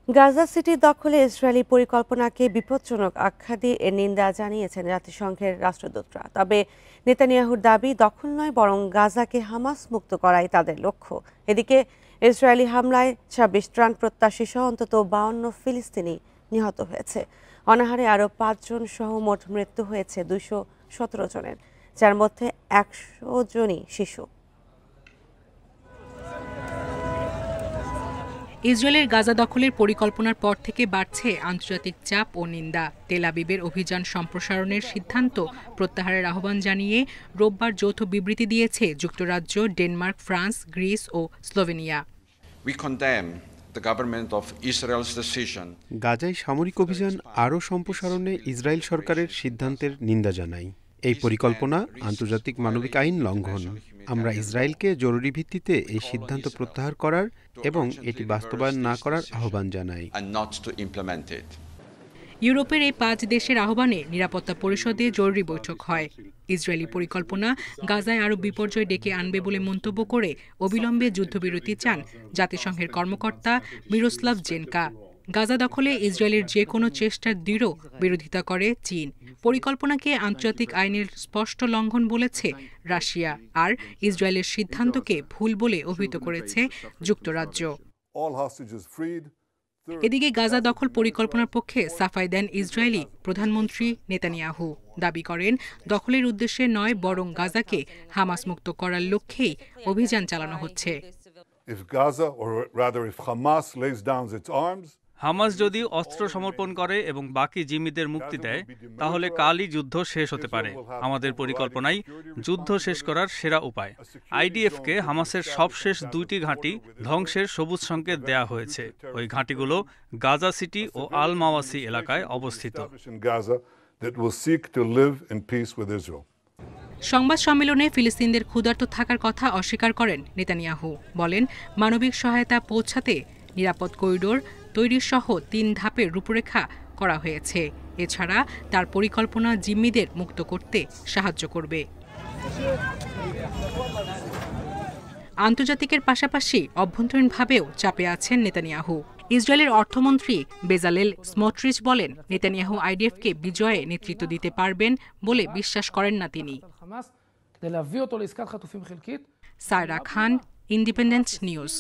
Gaza city দখলে Israeli পরিকল্পনাকে বিপজ্জনক আখ্যা দিয়ে এর নিন্দা জানিয়েছেন জাতিসংঘের রাষ্ট্রদূতরা। তবে নেতানিয়াহুর দাবি দখল নয়, বরং গাজাকে হামাস মুক্ত করাই তাদের লক্ষ্য। এদিকে ইসরায়েলি হামলায় ২৬ ত্রাণ প্রত্যাশী সহ অন্তত ৫২ ফিলিস্তিনি নিহত হয়েছে। অনাহারে আরও ৫ জন সহ মোট মৃত্যু হয়েছে ২১৭ জনের, যার মধ্যে ১০০ জনই শিশু। ইসরায়েলের গাজা দখলের পরিকল্পনার পর থেকে বাড়ছে আন্তর্জাতিক চাপ ও নিন্দা। তেল আবিবের অভিযান সম্প্রসারণের সিদ্ধান্ত প্রত্যাহারের আহ্বান জানিয়ে রোববার যৌথ বিবৃতি দিয়েছে যুক্তরাজ্য, ডেনমার্ক, ফ্রান্স, গ্রিস ও স্লোভেনিয়া। গাজায় সামরিক অভিযান আরও সম্প্রসারণে ইসরায়েল সরকারের সিদ্ধান্তের নিন্দা জানাই। এই পরিকল্পনা আন্তর্জাতিক মানবিক আইন লঙ্ঘন। আমরা ইসরায়েলকে জরুরি ভিত্তিতে এই সিদ্ধান্ত প্রত্যাহার করার এবং এটি বাস্তবায়ন না করার আহ্বান জানাই। ইউরোপের এই ৫ দেশের আহ্বানে নিরাপত্তা পরিষদে জরুরি বৈঠক হয়। ইসরায়েলি পরিকল্পনা গাজায় আরও বিপর্যয় ডেকে আনবে বলে মন্তব্য করে অবিলম্বে যুদ্ধবিরতি চান জাতিসংঘের কর্মকর্তা মিরোস্লাভ জেনকা। গাজা দখলে ইসরায়েলের যে কোনো চেষ্টার দৃঢ় বিরোধিতা করে চীন। পরিকল্পনাকে আন্তর্জাতিক আইনের স্পষ্ট লঙ্ঘন বলেছে রাশিয়া, আর ইসরায়েলের সিদ্ধান্তকে ভুল বলে অভিহিত করেছে যুক্তরাজ্য। এদিকে গাজা দখল পরিকল্পনার পক্ষে সাফাই দেন ইসরায়েলি প্রধানমন্ত্রী নেতানিয়াহু। দাবি করেন দখলের উদ্দেশ্যে নয়, বরং গাজাকে হামাস মুক্ত করার লক্ষ্যেই অভিযান চালানো হচ্ছে। হামাস যদি অস্ত্র সমর্পণ করে এবং বাকি জিম্মিদের মুক্তি দেয়, তাহলে কালই যুদ্ধ শেষ হতে পারে। আমাদের পরিকল্পনাই যুদ্ধ শেষ করার সেরা উপায়। আইডিএফকে হামাসের সবশেষ ২টি ঘাঁটি ধ্বংসের সবুজ সংকেত দেয়া হয়েছে। ওই ঘাঁটিগুলো গাজা সিটি ও আল মাওয়াসি এলাকায় অবস্থিত। সংবাদ সম্মেলনে ফিলিস্তিনদের ক্ষুধার্ত থাকার কথা অস্বীকার করেন নেতানিয়াহু। বলেন, মানবিক সহায়তা পৌঁছাতে নিরাপদ করিডোর তৈরির সহ ৩ ধাপের রূপরেখা করা হয়েছে। এছাড়া তার পরিকল্পনা জিম্মিদের মুক্ত করতে সাহায্য করবে। আন্তর্জাতিকের পাশাপাশি অভ্যন্তরীণভাবেও চাপে আছেন নেতানিয়াহু। ইসরায়েলের অর্থমন্ত্রী বেজালেল স্মোট্রিচ বলেন, নেতানিয়াহু আইডিএফকে বিজয়ে নেতৃত্ব দিতে পারবেন বলে বিশ্বাস করেন না তিনি। সায়রা খান, ইন্ডিপেন্ডেন্ট নিউজ।